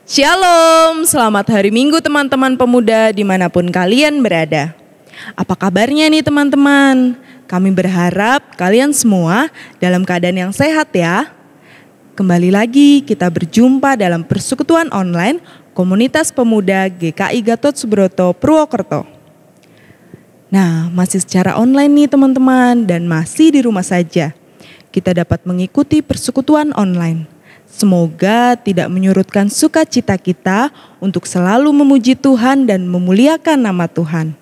Shalom, selamat hari Minggu teman-teman pemuda dimanapun kalian berada. Apa kabarnya nih teman-teman? Kami berharap kalian semua dalam keadaan yang sehat ya. Kembali lagi kita berjumpa dalam persekutuan online Komunitas Pemuda GKI Gatot Subroto Purwokerto. Nah, masih secara online nih teman-teman dan masih di rumah saja. Kita dapat mengikuti persekutuan online. Semoga tidak menyurutkan sukacita kita untuk selalu memuji Tuhan dan memuliakan nama Tuhan.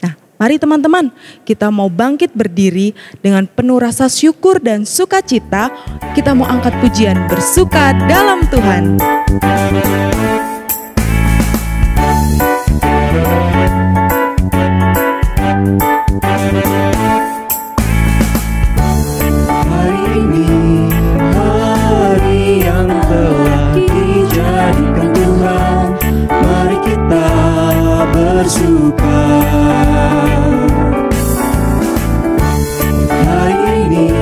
Nah, mari teman-teman, kita mau bangkit berdiri dengan penuh rasa syukur dan sukacita. Kita mau angkat pujian bersuka dalam Tuhan. Bersuka hari ini,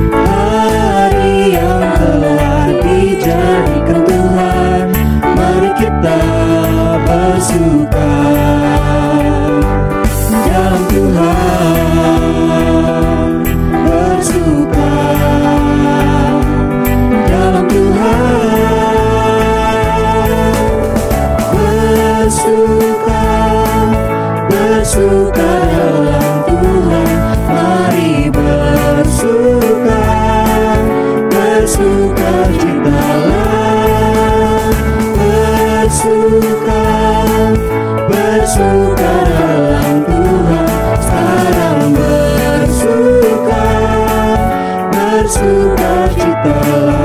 hari yang telah dijadikan Tuhan. Mari kita bersuka dalam Tuhan, bersuka dalam Tuhan, bersuka. Bersuka dalam Tuhan, mari bersuka, bersuka citalah, bersuka, bersuka dalam Tuhan, sekarang bersuka, bersuka citalah.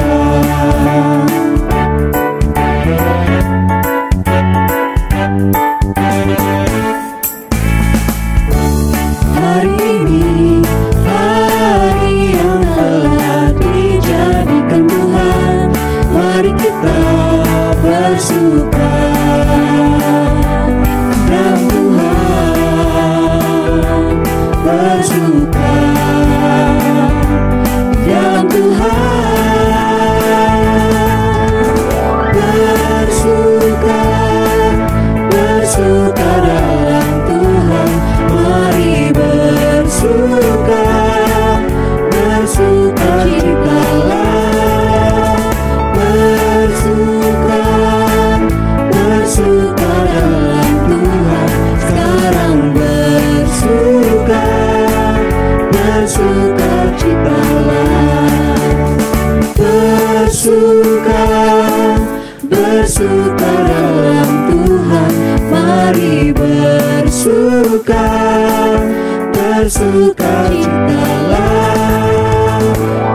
Bersuka dalam Tuhan, bersuka dalam Tuhan, bersuka, bersuka dalam Tuhan, mari bersuka, bersuka citalah, bersuka, bersuka dalam Tuhan, sekarang bersuka, bersuka citalah, bersuka, bersuka dalam Tuhan, mari bersuka, bersuka citalah,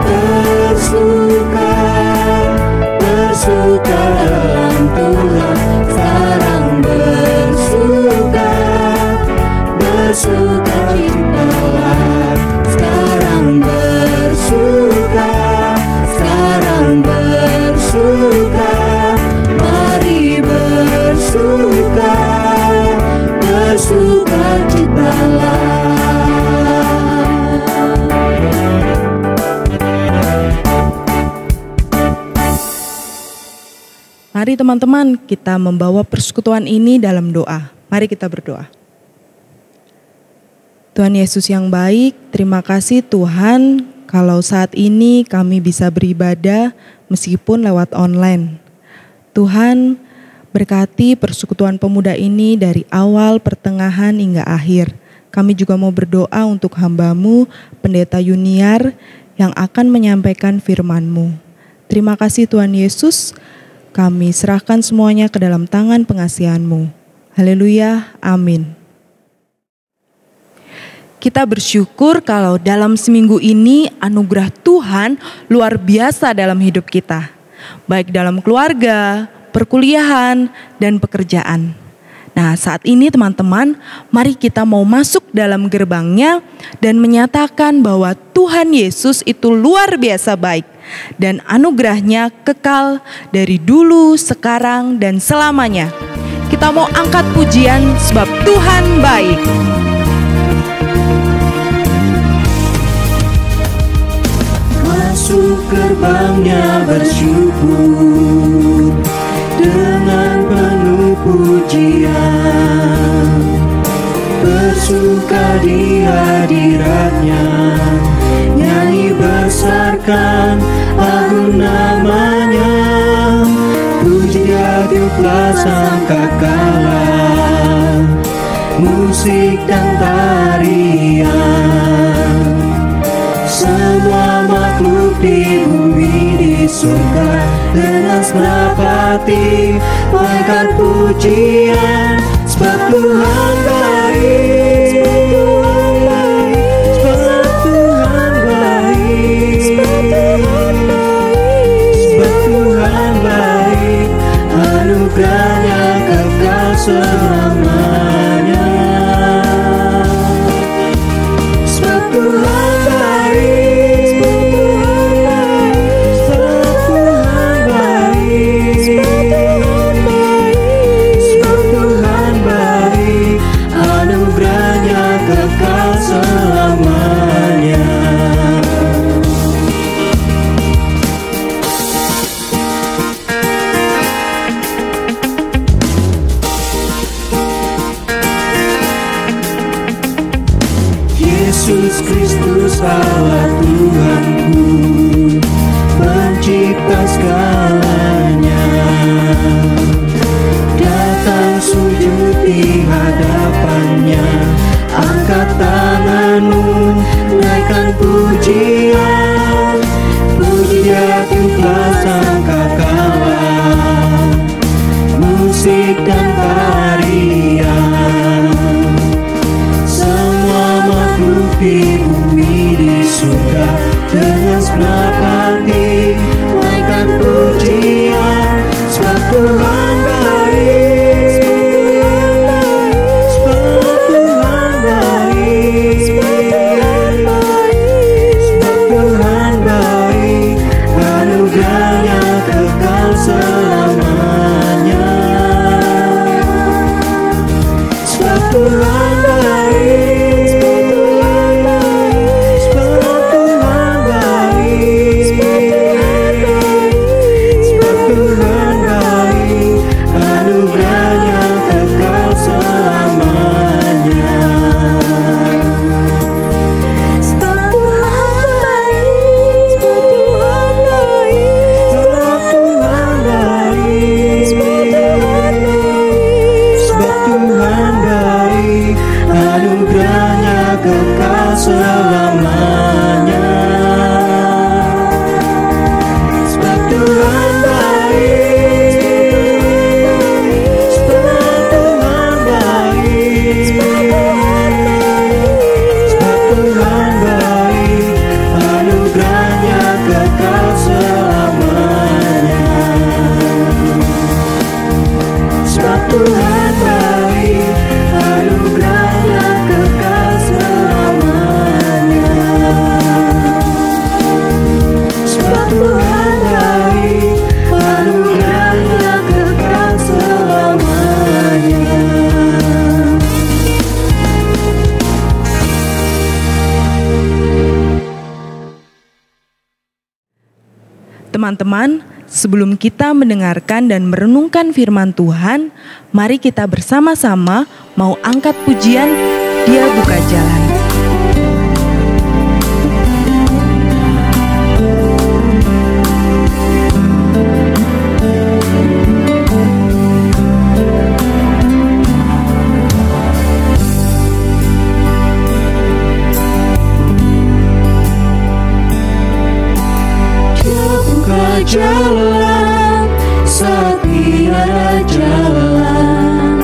bersuka, bersuka dalam Tuhan, sekarang bersuka, bersuka citalah, sekarang bersuka, sekarang bersuka, mari bersuka, bersuka citalah. Mari teman-teman kita membawa persekutuan ini dalam doa. Mari kita berdoa. Tuhan Yesus yang baik, terima kasih Tuhan kalau saat ini kami bisa beribadah meskipun lewat online. Tuhan berkati persekutuan pemuda ini dari awal, pertengahan hingga akhir. Kami juga mau berdoa untuk hamba-Mu, Pendeta Yuniar yang akan menyampaikan firman-Mu. Terima kasih Tuhan Yesus. Kami serahkan semuanya ke dalam tangan pengasihan-Mu. Haleluya, amin. Kita bersyukur kalau dalam seminggu ini anugerah Tuhan luar biasa dalam hidup kita. Baik dalam keluarga, perkuliahan, dan pekerjaan. Nah, saat ini teman-teman, mari kita mau masuk dalam gerbangnya dan menyatakan bahwa Tuhan Yesus itu luar biasa baik. Dan anugerahnya kekal dari dulu, sekarang, dan selamanya. Kita mau angkat pujian sebab Tuhan baik. Masuk gerbangnya bersyukur dengan pujian, bersuka di hadiratnya, nyanyi besarkan agung namanya, puji dia tiuplah sangkakala, musik dan tarian, semua makhluk di bumi di surga dengan senang hati mainkan pujian, sebab Tuhan baik, sebab Tuhan baik, sebab Tuhan baik, anugerahnya kekal selamanya. Sebab Tuhan baik, sebab Tuhan baik, sebab Tuhan baik, anugerahnya kekal selamanya. Yesus Kristus Allah Tuhanku, pencipta segalanya, datang sujud di hadapannya, angkat tanganmu, naikkan pujian, puji dia tiuplah sangkakala, musik dan tarian, makhluk di bumi di surga dengan senang hati mainkan pujian, sebab Tuhan baik, sebab Tuhan baik, sebab Tuhan baik, anugerahnya kekal selamanya. Sebab Tuhan baik, selamanya. Sebab Tuhan baik, sebab Tuhan baik, sebab Tuhan baik, anugerahnya kekal selamanya. Sebab Tuhan baik, anugerahnya kekal selamanya. Sebab Tuhan baik, anugerahnya kekal selamanya. Teman-teman, sebelum kita mendengarkan dan merenungkan firman Tuhan, mari kita bersama-sama mau angkat pujian Dia Buka Jalan. Jalan saat tiada jalan,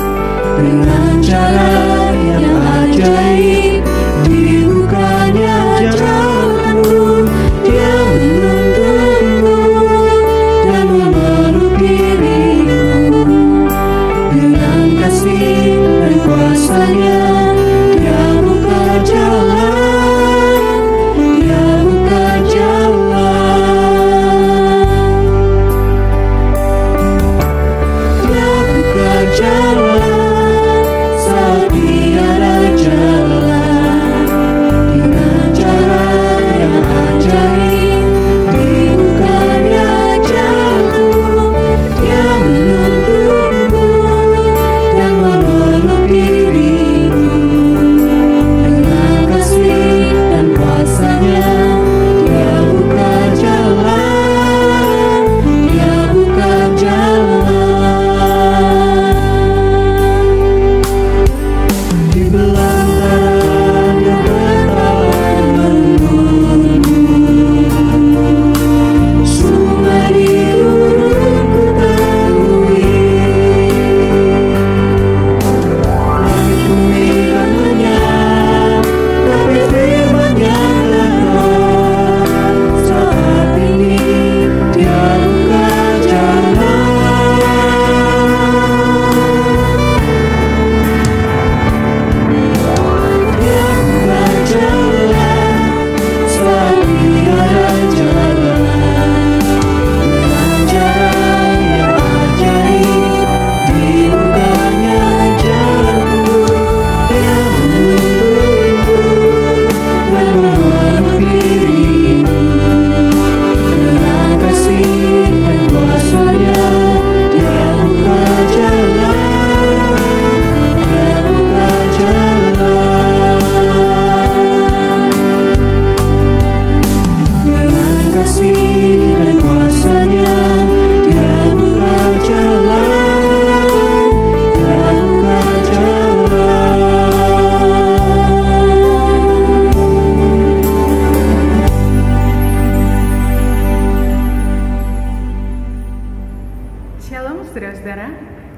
dengan cara yang ajaib dibukanya jalanmu. Dia menuntunmu dan memeluk dirimu dengan kasih dan kuasanya. Dia buka jalan, dia buka jalan.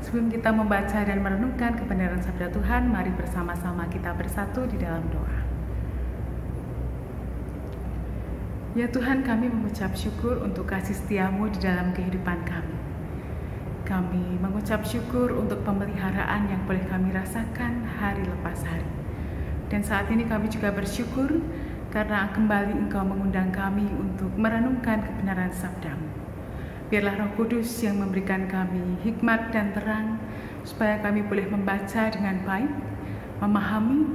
Sebelum kita membaca dan merenungkan kebenaran sabda Tuhan, mari bersama-sama kita bersatu di dalam doa. Ya Tuhan, kami mengucap syukur untuk kasih setia-Mu di dalam kehidupan kami. Kami mengucap syukur untuk pemeliharaan yang boleh kami rasakan hari lepas hari. Dan saat ini kami juga bersyukur karena kembali Engkau mengundang kami untuk merenungkan kebenaran sabda-Mu. Biarlah Roh Kudus yang memberikan kami hikmat dan terang, supaya kami boleh membaca dengan baik, memahami,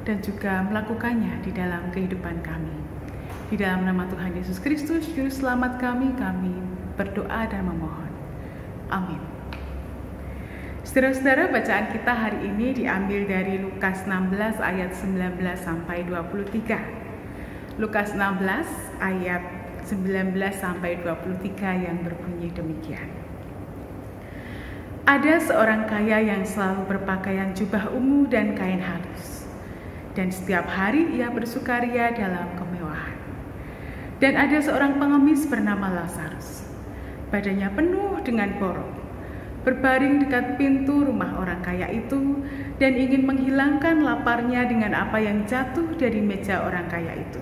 dan juga melakukannya di dalam kehidupan kami. Di dalam nama Tuhan Yesus Kristus, Juru Selamat kami berdoa dan memohon. Amin. Saudara-saudara, bacaan kita hari ini diambil dari Lukas 16 ayat 19 sampai 23. Lukas 16 ayat 19 sampai 23 yang berbunyi demikian. Ada seorang kaya yang selalu berpakaian jubah ungu dan kain halus, dan setiap hari ia bersukaria dalam kemewahan. Dan ada seorang pengemis bernama Lazarus, badannya penuh dengan borok, berbaring dekat pintu rumah orang kaya itu dan ingin menghilangkan laparnya dengan apa yang jatuh dari meja orang kaya itu.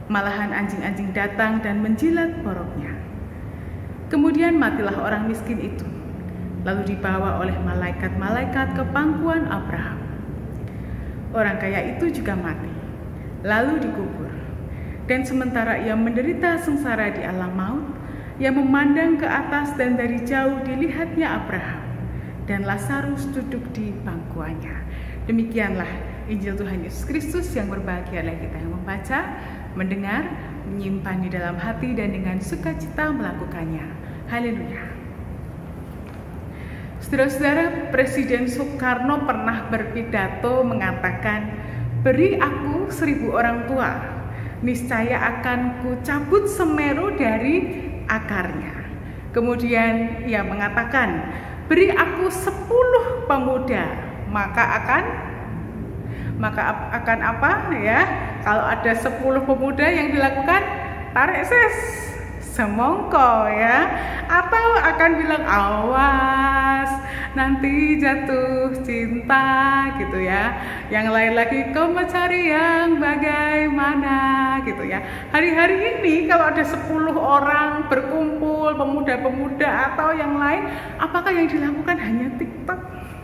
Malahan anjing-anjing datang dan menjilat boroknya. Kemudian matilah orang miskin itu, lalu dibawa oleh malaikat-malaikat ke pangkuan Abraham. Orang kaya itu juga mati, lalu dikubur. Dan sementara ia menderita sengsara di alam maut, ia memandang ke atas dan dari jauh dilihatnya Abraham, dan Lazarus duduk di pangkuannya. Demikianlah Injil Tuhan Yesus Kristus yang berbahagia adalah kita yang membaca, mendengar, menyimpan di dalam hati dan dengan sukacita melakukannya. Haleluya. Saudara-saudara, Presiden Soekarno pernah berpidato mengatakan, "Beri aku 1000 orang tua, niscaya akan kucabut Semeru dari akarnya." Kemudian ia mengatakan, "Beri aku 10 pemuda, maka akan apa ya? Kalau ada 10 pemuda yang dilakukan, tarik semongko ya, atau akan bilang awas nanti jatuh cinta gitu ya. Yang lain lagi kau mencari yang bagaimana gitu ya. Hari-hari ini kalau ada 10 orang berkumpul, pemuda-pemuda atau yang lain, apakah yang dilakukan hanya TikTok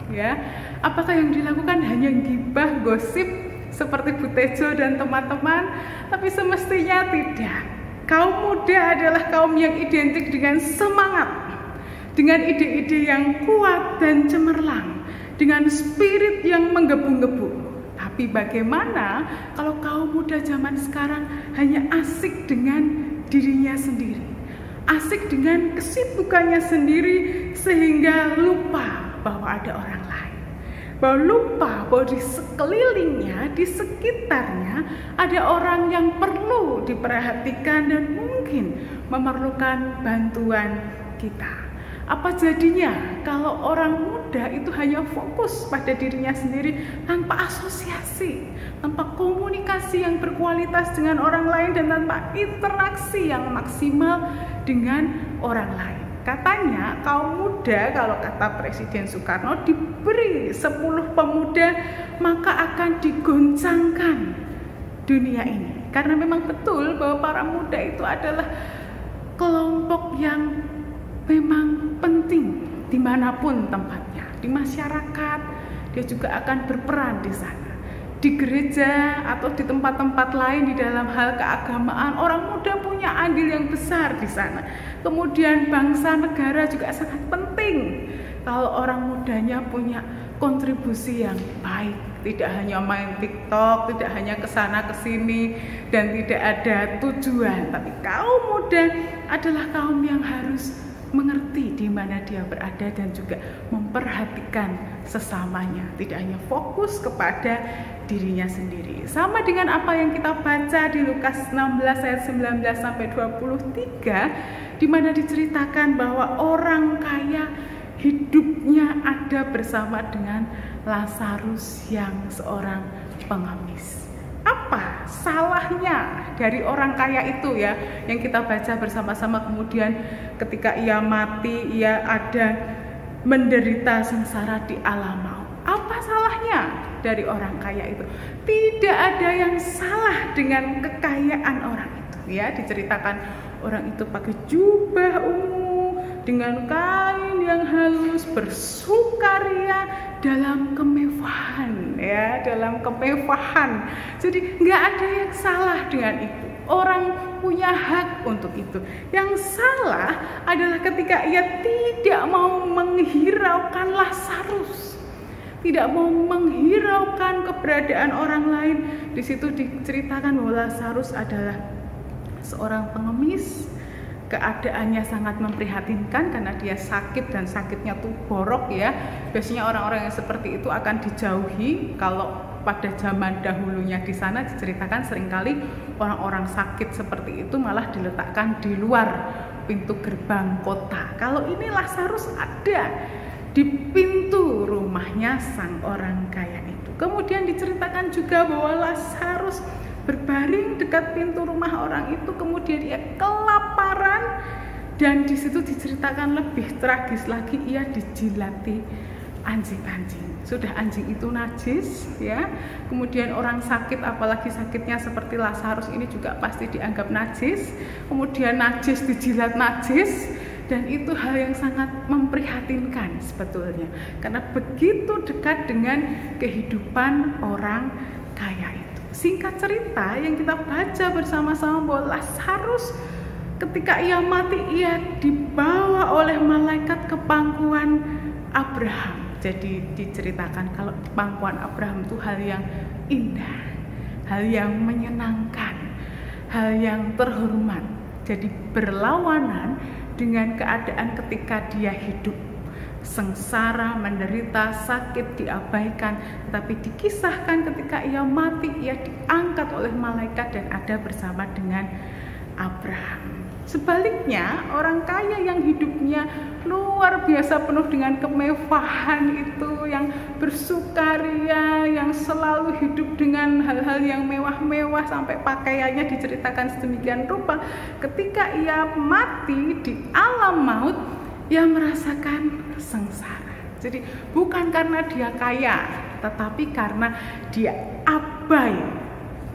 ya? Apakah yang dilakukan hanya gibah, gosip seperti Bu Tejo dan teman-teman? Tapi semestinya tidak. Kaum muda adalah kaum yang identik dengan semangat, dengan ide-ide yang kuat dan cemerlang, dengan spirit yang menggebu-gebu. Tapi bagaimana kalau kaum muda zaman sekarang hanya asik dengan dirinya sendiri, asik dengan kesibukannya sendiri, sehingga lupa bahwa ada orang lain, bahwa lupa bahwa di sekelilingnya, di sekitarnya ada orang yang perlu diperhatikan dan mungkin memerlukan bantuan kita. Apa jadinya kalau orang muda itu hanya fokus pada dirinya sendiri tanpa asosiasi, tanpa komunikasi yang berkualitas dengan orang lain dan tanpa interaksi yang maksimal dengan orang lain? Katanya kaum muda, kalau kata Presiden Soekarno, diberi 10 pemuda maka akan digoncangkan dunia ini. Karena memang betul bahwa para muda itu adalah kelompok yang memang penting dimanapun tempatnya. Di masyarakat dia juga akan berperan di sana. Di gereja atau di tempat-tempat lain di dalam hal keagamaan, orang muda punya andil yang besar di sana. Kemudian bangsa negara juga sangat penting kalau orang mudanya punya kontribusi yang baik, tidak hanya main TikTok, tidak hanya kesana kesini dan tidak ada tujuan. Tapi kaum muda adalah kaum yang harus mengerti di mana dia berada dan juga memperhatikan sesamanya, tidak hanya fokus kepada dirinya sendiri. Sama dengan apa yang kita baca di Lukas 16 ayat 19 sampai 23, di mana diceritakan bahwa orang kaya hidupnya ada bersama dengan Lazarus yang seorang pengemis. Apa salahnya dari orang kaya itu ya, yang kita baca bersama-sama? Kemudian ketika ia mati, ia ada menderita sengsara di alam maut. Apa salahnya dari orang kaya itu? Tidak ada yang salah dengan kekayaan orang itu. Ya, diceritakan orang itu pakai jubah ungu dengan kain yang halus, bersukaria dalam kemewahan, ya, dalam kemewahan. Jadi nggak ada yang salah dengan itu. Orang punya hak untuk itu. Yang salah adalah ketika ia tidak mau menghiraukan Lazarus, tidak mau menghiraukan keberadaan orang lain. Di situ diceritakan bahwa Lazarus adalah seorang pengemis. Keadaannya sangat memprihatinkan karena dia sakit dan sakitnya tuh borok, ya. Biasanya orang-orang yang seperti itu akan dijauhi. Kalau pada zaman dahulunya di sana diceritakan seringkali orang-orang sakit seperti itu malah diletakkan di luar pintu gerbang kota. Kalau ini Lazarus ada di pintu rumahnya sang orang kaya itu. Kemudian diceritakan juga bahwa Lazarus berbaring dekat pintu rumah orang itu, kemudian ia kelaparan, dan di situ diceritakan lebih tragis lagi, ia dijilati anjing-anjing. Sudah anjing itu najis, ya. Kemudian orang sakit, apalagi sakitnya seperti Lazarus ini juga pasti dianggap najis. Kemudian najis dijilat najis, dan itu hal yang sangat memprihatinkan sebetulnya, karena begitu dekat dengan kehidupan orang kaya itu. Singkat cerita yang kita baca bersama-sama bahwa Lazarus ketika ia mati, ia dibawa oleh malaikat ke pangkuan Abraham. Jadi diceritakan kalau pangkuan Abraham itu hal yang indah, hal yang menyenangkan, hal yang terhormat. Jadi berlawanan dengan keadaan ketika dia hidup, sengsara, menderita, sakit, diabaikan, tapi dikisahkan ketika ia mati, ia diangkat oleh malaikat dan ada bersama dengan Abraham. Sebaliknya, orang kaya yang hidupnya luar biasa penuh dengan kemewahan itu, yang bersukaria, yang selalu hidup dengan hal-hal yang mewah-mewah sampai pakaiannya diceritakan sedemikian rupa, ketika ia mati di alam maut, ia merasakan sengsara. Jadi bukan karena dia kaya, tetapi karena dia abai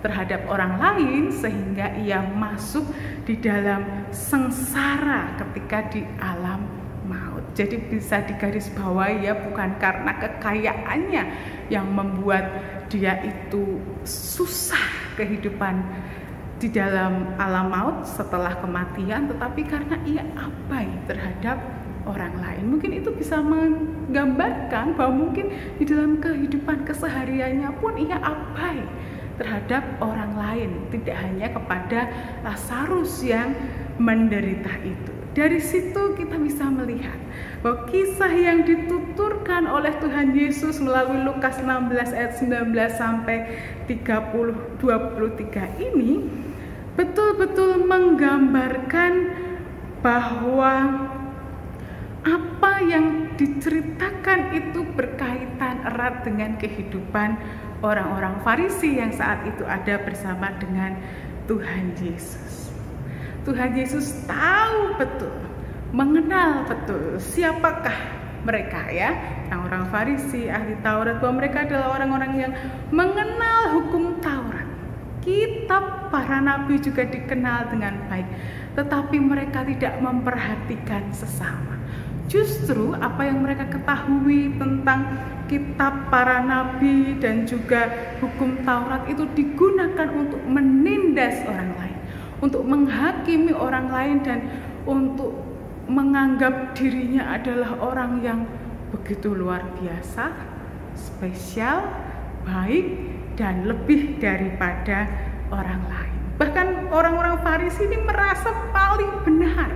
terhadap orang lain sehingga ia masuk di dalam sengsara ketika di alam maut. Jadi bisa digarisbawahi, ya, bukan karena kekayaannya yang membuat dia itu susah kehidupan di dalam alam maut setelah kematian, tetapi karena ia abai terhadap orang lain. Mungkin itu bisa menggambarkan bahwa mungkin di dalam kehidupan kesehariannya pun ia abai terhadap orang lain, tidak hanya kepada Lazarus yang menderita itu. Dari situ kita bisa melihat bahwa kisah yang dituturkan oleh Tuhan Yesus melalui Lukas 16 ayat 19 sampai 23 ini betul-betul menggambarkan bahwa apa yang diceritakan itu berkaitan erat dengan kehidupan orang-orang Farisi yang saat itu ada bersama dengan Tuhan Yesus. Tuhan Yesus tahu betul, mengenal betul siapakah mereka, ya, orang-orang Farisi, ahli Taurat, bahwa mereka adalah orang-orang yang mengenal hukum Taurat. Kitab para nabi juga dikenal dengan baik, tetapi mereka tidak memperhatikan sesama. Justru apa yang mereka ketahui tentang kitab para nabi dan juga hukum Taurat itu digunakan untuk menindas orang lain, untuk menghakimi orang lain, dan untuk menganggap dirinya adalah orang yang begitu luar biasa, spesial, baik, dan lebih daripada orang lain. Bahkan orang-orang Farisi ini merasa paling benar.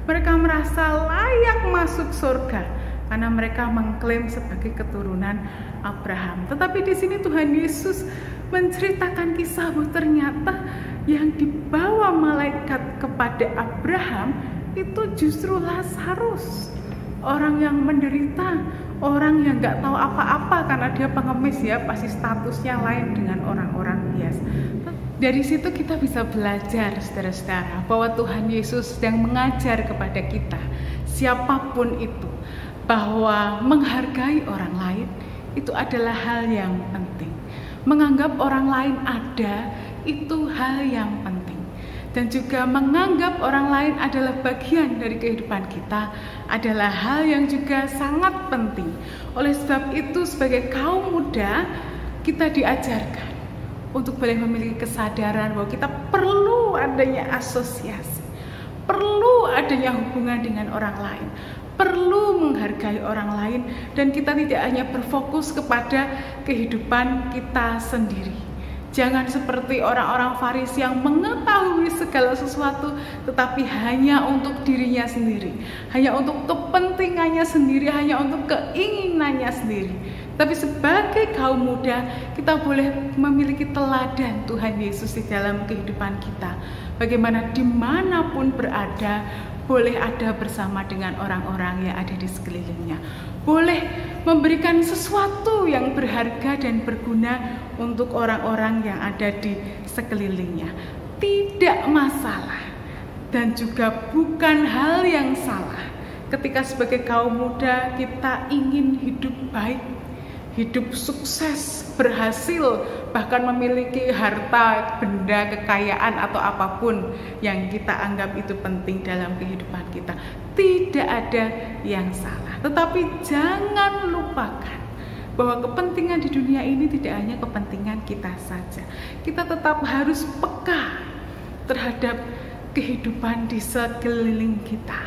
Mereka merasa layak masuk surga karena mereka mengklaim sebagai keturunan Abraham. Tetapi di sini Tuhan Yesus menceritakan kisah bahwa ternyata yang dibawa malaikat kepada Abraham itu justru Lazarus, orang yang menderita, orang yang nggak tahu apa-apa karena dia pengemis, ya, pasti statusnya lain dengan orang-orang biasa. Dari situ kita bisa belajar, saudara-saudara, bahwa Tuhan Yesus sedang mengajar kepada kita, siapapun itu, bahwa menghargai orang lain itu adalah hal yang penting. Menganggap orang lain ada itu hal yang penting. Dan juga menganggap orang lain adalah bagian dari kehidupan kita adalah hal yang juga sangat penting. Oleh sebab itu sebagai kaum muda kita diajarkan untuk boleh memiliki kesadaran bahwa kita perlu adanya asosiasi, perlu adanya hubungan dengan orang lain, perlu menghargai orang lain, dan kita tidak hanya berfokus kepada kehidupan kita sendiri. Jangan seperti orang-orang Farisi yang mengetahui segala sesuatu tetapi hanya untuk dirinya sendiri, hanya untuk kepentingannya sendiri, hanya untuk keinginannya sendiri. Tapi sebagai kaum muda kita boleh memiliki teladan Tuhan Yesus di dalam kehidupan kita. Bagaimana dimanapun berada, boleh ada bersama dengan orang-orang yang ada di sekelilingnya, boleh memberikan sesuatu yang berharga dan berguna untuk orang-orang yang ada di sekelilingnya. Tidak masalah dan juga bukan hal yang salah ketika sebagai kaum muda kita ingin hidup baik, hidup sukses, berhasil, bahkan memiliki harta, benda, kekayaan atau apapun yang kita anggap itu penting dalam kehidupan kita. Tidak ada yang salah. Tetapi jangan lupakan bahwa kepentingan di dunia ini tidak hanya kepentingan kita saja. Kita tetap harus peka terhadap kehidupan di sekeliling kita,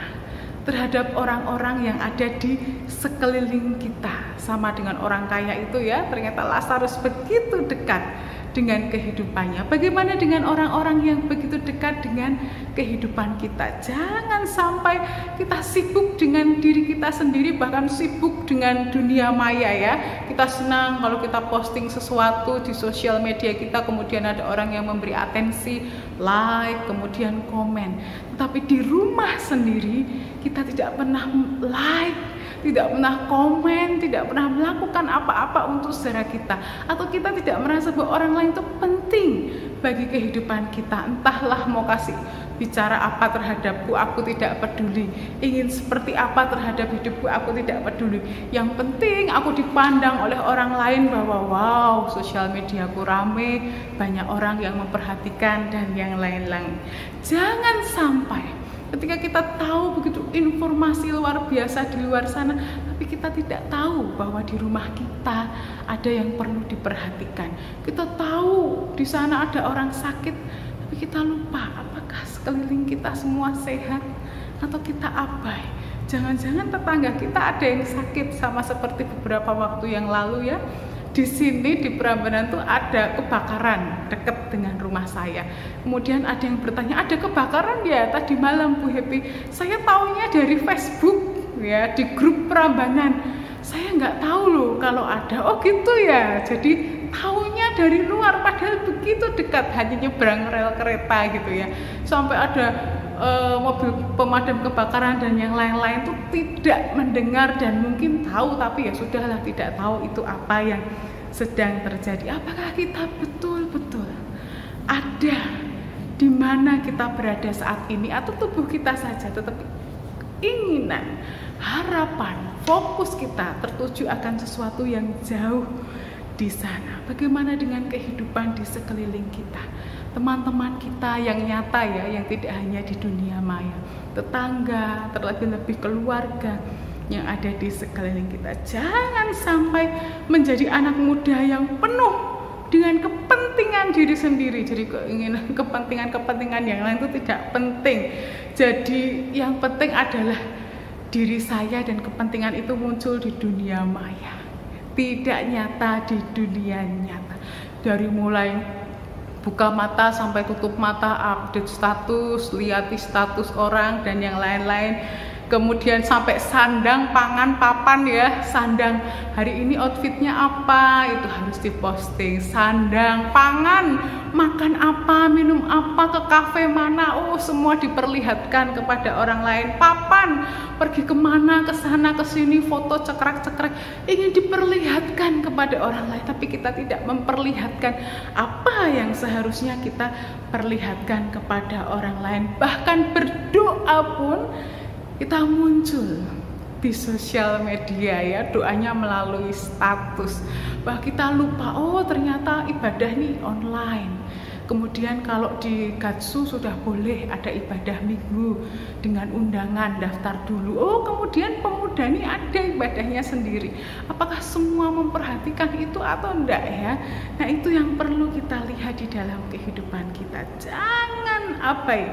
terhadap orang-orang yang ada di sekeliling kita. Sama dengan orang kaya itu ya, ternyata Lazarus begitu dekat dengan kehidupannya. Bagaimana dengan orang-orang yang begitu dekat dengan kehidupan kita? Jangan sampai kita sibuk dengan diri kita sendiri, bahkan sibuk dengan dunia maya ya. Kita senang kalau kita posting sesuatu di sosial media kita, kemudian ada orang yang memberi atensi, like, kemudian komen. Tetapi di rumah sendiri kita tidak pernah like, tidak pernah komen, tidak pernah melakukan apa-apa untuk saudara kita, atau kita tidak merasa bahwa orang lain itu penting bagi kehidupan kita. Entahlah mau kasih bicara apa terhadapku, aku tidak peduli. Ingin seperti apa terhadap hidupku, aku tidak peduli. Yang penting aku dipandang oleh orang lain bahwa wow, sosial mediaku rame, banyak orang yang memperhatikan dan yang lain-lain. Jangan sampai ketika kita tahu begitu informasi luar biasa di luar sana, tapi kita tidak tahu bahwa di rumah kita ada yang perlu diperhatikan. Kita tahu di sana ada orang sakit, tapi kita lupa apakah sekeliling kita semua sehat atau kita abai. Jangan-jangan tetangga kita ada yang sakit, sama seperti beberapa waktu yang lalu ya. Di sini di Prambanan tuh ada kebakaran dekat dengan rumah saya. Kemudian ada yang bertanya, ada kebakaran ya tadi malam Bu Happy? Saya taunya dari Facebook ya, di grup Prambanan. Saya nggak tahu loh kalau ada. Oh gitu ya. Jadi taunya dari luar, padahal begitu dekat, hanya nyebrang rel kereta gitu ya. Sampai ada mobil pemadam kebakaran dan yang lain-lain tuh tidak mendengar dan mungkin tahu, tapi ya sudahlah, tidak tahu itu apa yang sedang terjadi. Apakah kita betul-betul ada di mana kita berada saat ini, atau tubuh kita saja tetapi keinginan, harapan, fokus kita tertuju akan sesuatu yang jauh di sana? Bagaimana dengan kehidupan di sekeliling kita? Teman-teman kita yang nyata ya, yang tidak hanya di dunia maya, tetangga, terlebih-lebih keluarga yang ada di sekeliling kita. Jangan sampai menjadi anak muda yang penuh dengan kepentingan diri sendiri. Jadi keinginan, kepentingan yang lain itu tidak penting. Jadi yang penting adalah diri saya, dan kepentingan itu muncul di dunia maya, tidak nyata di dunia nyata. Dari mulai buka mata sampai tutup mata, update status, lihat status orang dan yang lain-lain. Kemudian sampai sandang, pangan, papan ya, sandang hari ini outfitnya apa, itu harus diposting. Sandang, pangan, makan apa, minum apa, ke kafe mana, oh semua diperlihatkan kepada orang lain. Papan, pergi kemana, ke sana ke sini, foto cekrek-cekrek, ingin diperlihatkan kepada orang lain, tapi kita tidak memperlihatkan apa yang seharusnya kita perlihatkan kepada orang lain. Bahkan berdoa pun kita muncul di sosial media ya, doanya melalui status. Bahwa kita lupa, oh ternyata ibadah nih online. Kemudian kalau di Gatsu sudah boleh ada ibadah minggu dengan undangan, daftar dulu. Oh kemudian pemuda ini ada ibadahnya sendiri. Apakah semua memperhatikan itu atau enggak ya? Nah itu yang perlu kita lihat di dalam kehidupan kita. Jangan abai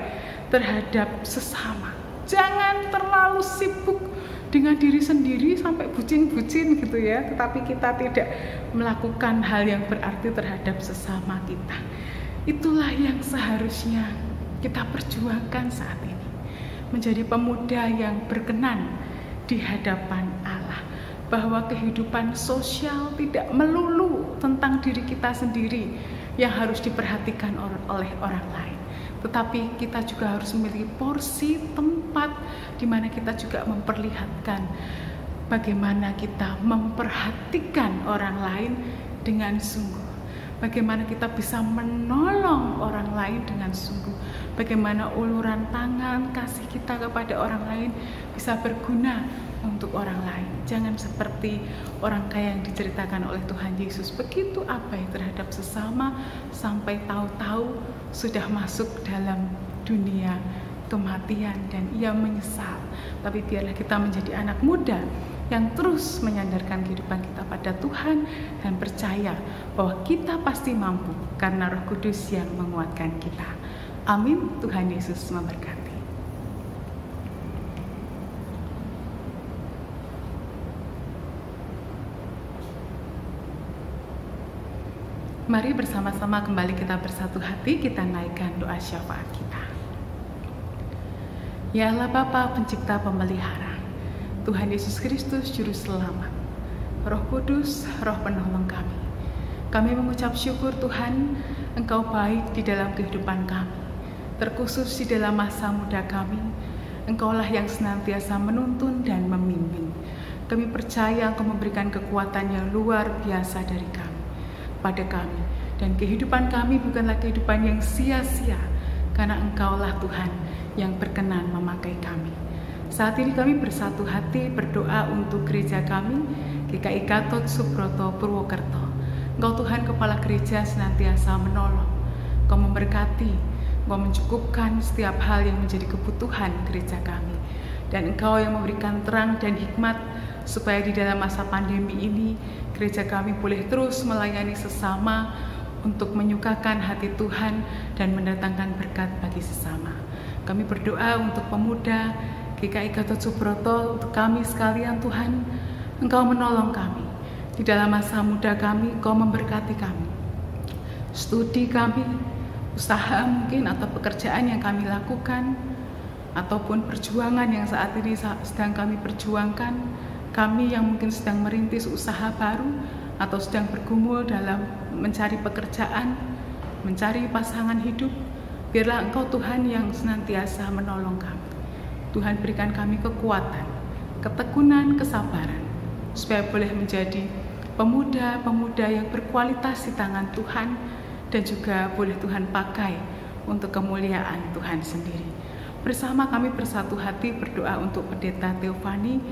terhadap sesama. Jangan terlalu sibuk dengan diri sendiri sampai bucin-bucin gitu ya. Tetapi kita tidak melakukan hal yang berarti terhadap sesama kita. Itulah yang seharusnya kita perjuangkan saat ini. Menjadi pemuda yang berkenan di hadapan Allah. Bahwa kehidupan sosial tidak melulu tentang diri kita sendiri yang harus diperhatikan oleh orang lain. Tetapi kita juga harus memiliki porsi tempat di mana kita juga memperlihatkan bagaimana kita memperhatikan orang lain dengan sungguh. Bagaimana kita bisa menolong orang lain dengan sungguh. Bagaimana uluran tangan kasih kita kepada orang lain bisa berguna untuk orang lain. Jangan seperti orang kaya yang diceritakan oleh Tuhan Yesus, begitu abai terhadap sesama sampai tahu-tahu sudah masuk dalam dunia kematian dan ia menyesal. Tapi biarlah kita menjadi anak muda yang terus menyandarkan kehidupan kita pada Tuhan dan percaya bahwa kita pasti mampu karena Roh Kudus yang menguatkan kita. Amin. Tuhan Yesus memberkati. Mari bersama-sama kembali kita bersatu hati, kita naikkan doa syafaat kita. Ya Allah Bapa pencipta pemelihara, Tuhan Yesus Kristus Juru Selamat, Roh Kudus, Roh penolong kami. Kami mengucap syukur Tuhan, Engkau baik di dalam kehidupan kami, terkhusus di dalam masa muda kami. Engkaulah yang senantiasa menuntun dan memimpin. Kami percaya Engkau memberikan kekuatan yang luar biasa dari kami, pada kami. Dan kehidupan kami bukanlah kehidupan yang sia-sia, karena Engkaulah Tuhan yang berkenan memakai kami. Saat ini kami bersatu hati berdoa untuk gereja kami, GKI Gatot Subroto Purwokerto. Engkau Tuhan Kepala Gereja senantiasa menolong, Engkau memberkati, Engkau mencukupkan setiap hal yang menjadi kebutuhan gereja kami. Dan Engkau yang memberikan terang dan hikmat supaya di dalam masa pandemi ini gereja kami boleh terus melayani sesama untuk menyukakan hati Tuhan dan mendatangkan berkat bagi sesama. Kami berdoa untuk pemuda GKI Gatot Subroto, untuk kami sekalian Tuhan, Engkau menolong kami. Di dalam masa muda kami, Engkau memberkati kami. Studi kami, usaha mungkin atau pekerjaan yang kami lakukan, ataupun perjuangan yang saat ini sedang kami perjuangkan, kami yang mungkin sedang merintis usaha baru, atau sedang bergumul dalam mencari pekerjaan, mencari pasangan hidup, biarlah Engkau Tuhan yang senantiasa menolong kami. Tuhan berikan kami kekuatan, ketekunan, kesabaran, supaya boleh menjadi pemuda-pemuda yang berkualitas di tangan Tuhan, dan juga boleh Tuhan pakai untuk kemuliaan Tuhan sendiri. Bersama kami bersatu hati berdoa untuk Pendeta Teofani,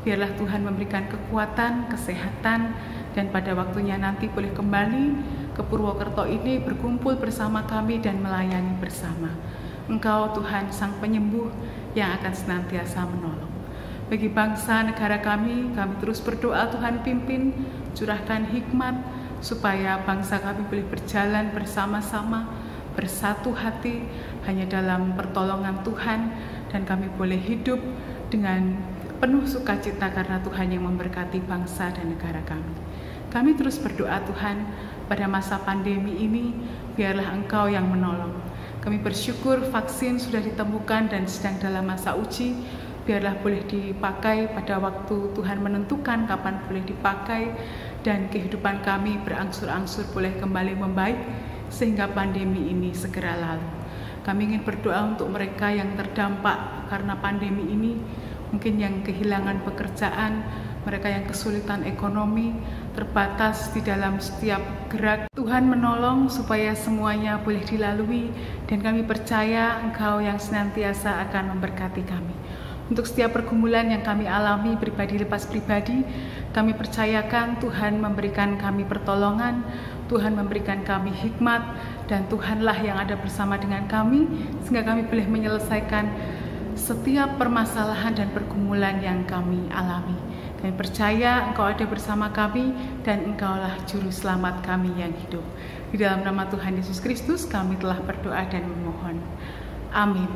biarlah Tuhan memberikan kekuatan, kesehatan, dan pada waktunya nanti boleh kembali ke Purwokerto ini berkumpul bersama kami dan melayani bersama. Engkau Tuhan Sang Penyembuh yang akan senantiasa menolong. Bagi bangsa negara kami terus berdoa Tuhan pimpin, curahkan hikmat, supaya bangsa kami boleh berjalan bersama-sama, bersatu hati, hanya dalam pertolongan Tuhan, dan kami boleh hidup dengan penuh sukacita karena Tuhan yang memberkati bangsa dan negara kami. Kami terus berdoa Tuhan, pada masa pandemi ini, biarlah Engkau yang menolong. Kami bersyukur vaksin sudah ditemukan dan sedang dalam masa uji, biarlah boleh dipakai pada waktu Tuhan menentukan kapan boleh dipakai, dan kehidupan kami berangsur-angsur boleh kembali membaik, sehingga pandemi ini segera lalu. Kami ingin berdoa untuk mereka yang terdampak karena pandemi ini, mungkin yang kehilangan pekerjaan, mereka yang kesulitan ekonomi, terbatas di dalam setiap gerak. Tuhan menolong supaya semuanya boleh dilalui, dan kami percaya Engkau yang senantiasa akan memberkati kami. Untuk setiap pergumulan yang kami alami pribadi lepas pribadi, kami percayakan Tuhan memberikan kami pertolongan, Tuhan memberikan kami hikmat, dan Tuhanlah yang ada bersama dengan kami, sehingga kami boleh menyelesaikan setiap permasalahan dan pergumulan yang kami alami. Kami percaya Engkau ada bersama kami, dan Engkaulah Juru Selamat kami yang hidup. Di dalam nama Tuhan Yesus Kristus kami telah berdoa dan memohon. Amin.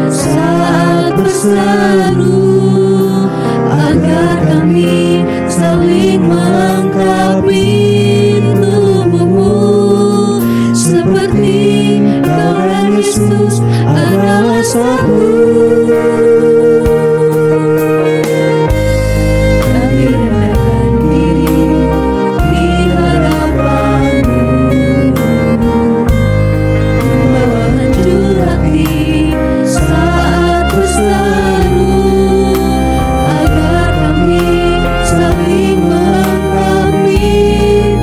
Saat berseru agar kami saling melengkapi tubuhmu, seperti Kau dan Yesus adalah satu. Kami rendahkan diri di hadapan-Mu, membawa hancur hati saat berseru agar kami saling melengkapi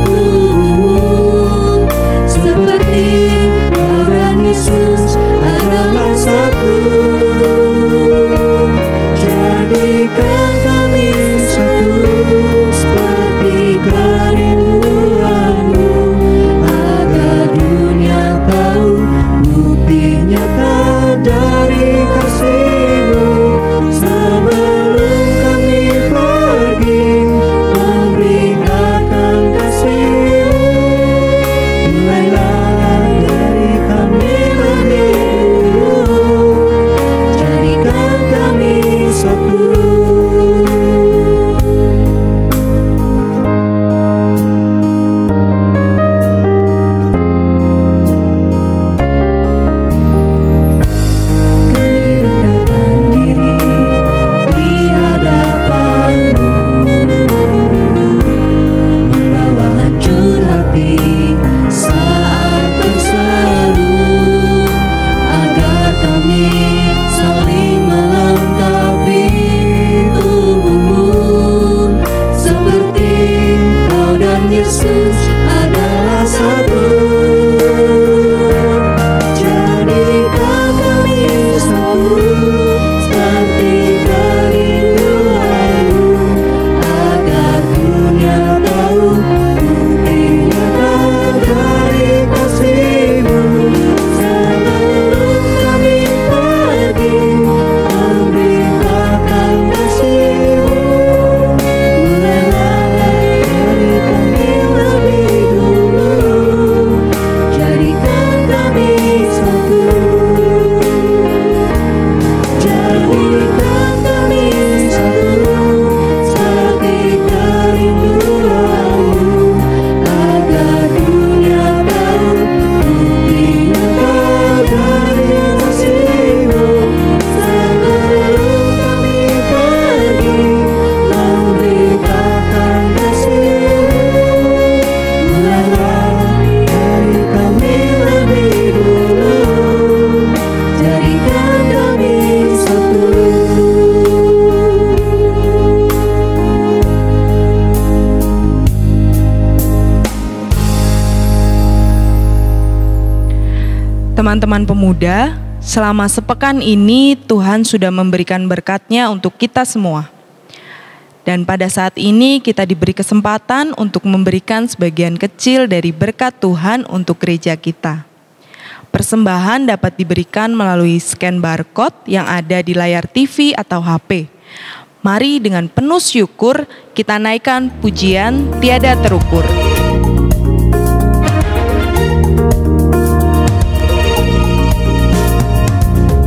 tubuhmu, seperti Kau dan Yesus adalah satu. Jadikan kami satu seperti kerinduan-Mu, agar dunia tahu bukti nyata dari kasih-Mu. Sebelum kami pergi memberitakan kasih-Mu, mulailah dari kami lebih dulu, jadikan kami satu. Rendahkan diri di hadapan-Mu, membawa hancur hati saat berseru agar kami saling melengkapi tubuhmu, seperti Kau dan Yesus adalah satu. Jadikan kami satu seperti kerinduan-Mu, agar dunia tahu bukti nyata dari kasih-Mu. Sebelum kami pergi memberitakan kasih-Mu, mulailah dari kami lebih dulu, jadikan kami satu. Jadikan kami satu seperti kerinduan-Mu, agar dunia tahu bukti nyata dari kasih-Mu. Sebelum kami pergi memberitakan kasih-Mu, mulailah dari kami lebih dulu, jadikan kami satu. Teman-teman pemuda, selama sepekan ini Tuhan sudah memberikan berkat-Nya untuk kita semua. Dan pada saat ini kita diberi kesempatan untuk memberikan sebagian kecil dari berkat Tuhan untuk gereja kita. Persembahan dapat diberikan melalui scan barcode yang ada di layar TV atau HP. Mari dengan penuh syukur kita naikkan pujian tiada terukur.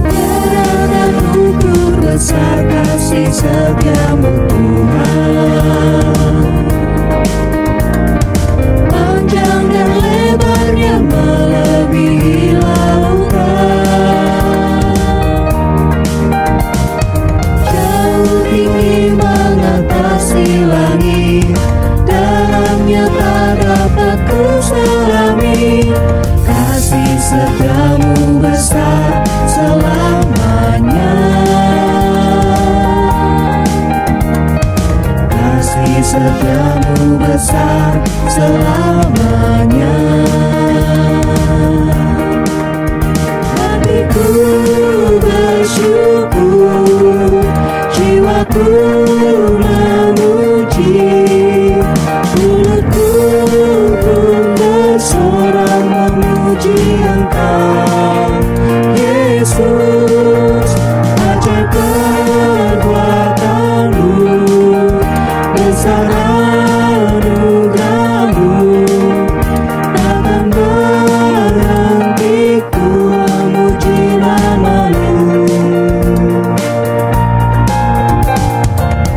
Tiada terukur besar kasih setiamu Tuhan, panjang dan lebarnya melebihi lautan, jauh tinggi mengatasi langit, dalam setiamu besar selamanya. Hatiku bersyukur, jiwaku memuji, mulutku pun bersorak memuji Engkau, Yesus. Ajaib perbuatanmu, besar anugerahmu, takkan berhenti ku memuji nama-Mu.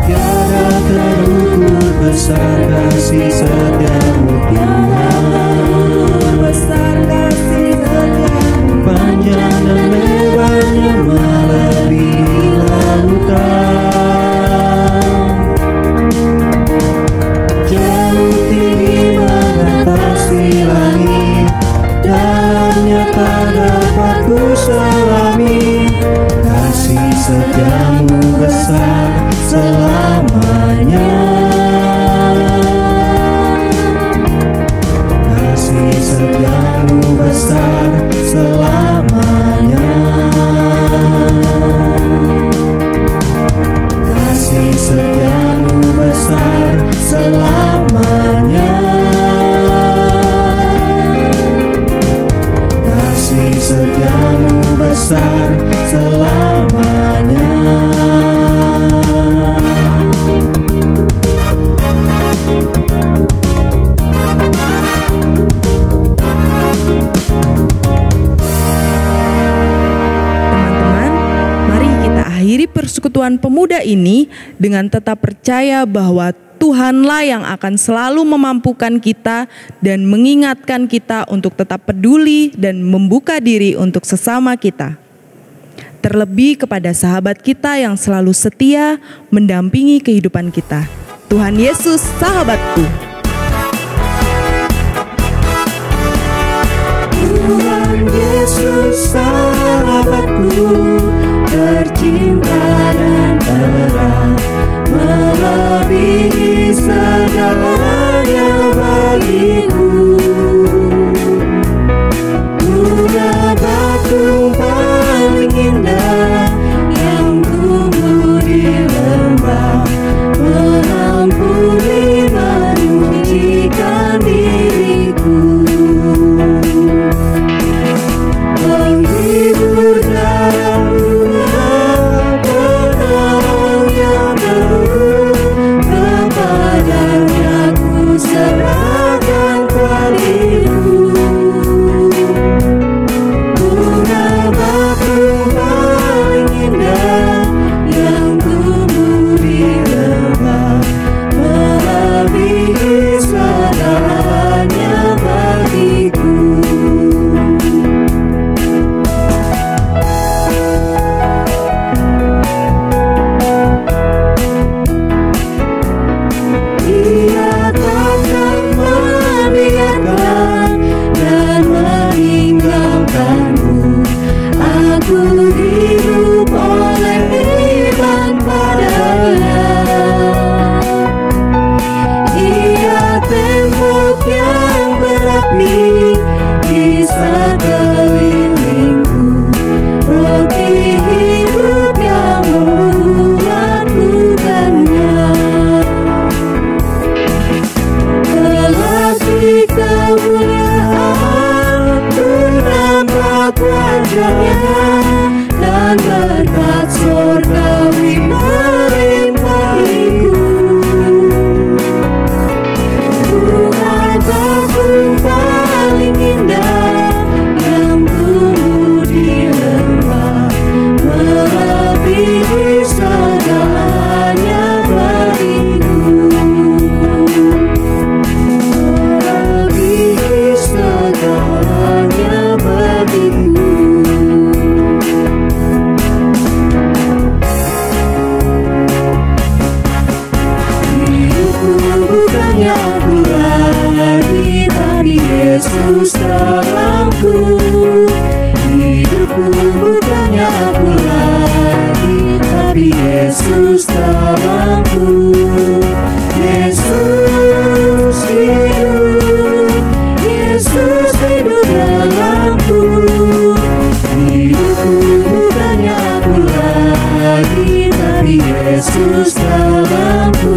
Tiada terukur besar kasih setiamu, tiada terukur besar kasih setiamu, panjang dan lebarnya melebihi lautan, jauh tinggi mengatasi langit, dalamnya tak dapat ku selami. Kasih setiamu besar selamanya. Kasih setiamu besar selamanya. Kasih setiamu besar selamanya. Kasih setiamu besar selamanya. Teman-teman, mari kita akhiri persekutuan pemuda ini dengan tetap percaya bahwa Tuhanlah yang akan selalu memampukan kita dan mengingatkan kita untuk tetap peduli dan membuka diri untuk sesama kita. Terlebih kepada sahabat kita yang selalu setia mendampingi kehidupan kita. Tuhan Yesus, sahabatku. Tuhan Yesus sahabatku, tercinta dan erat, melebihi segalanya bagiku. Bunga batu paling indah yang tumbuh di lembah, mengampuni menyucikan diriku. Menghibur dalam tenang yang teduh, kepadanya ku serahkan padaku. Bunga batu paling indah yang tumbuh di lembah, melebihi segalanya bagiku. Dia takkan membiarkan dan meninggalkanmu. Aku hidup oleh iman padanya. Ia tembok yang berapi di sekelilingku, roti hidup yang membuatku kenyang. Lelaki kemuliaan, ku nampak wajahnya, dan berkat surgawi melimpahku. Bunga batu paling indah yang tumbuh di lembah, melebihi segalanya bagiku. Melebihi segalanya bagiku. Hidupku bukannya aku lagi, tapi Yesus terangku. Hidupku bukannya aku lagi, tapi Yesus terangku. Yesus Yesus dalamku.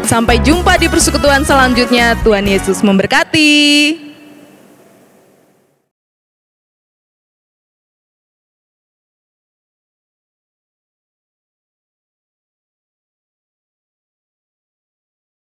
Sampai jumpa di persekutuan selanjutnya. Tuhan Yesus memberkati.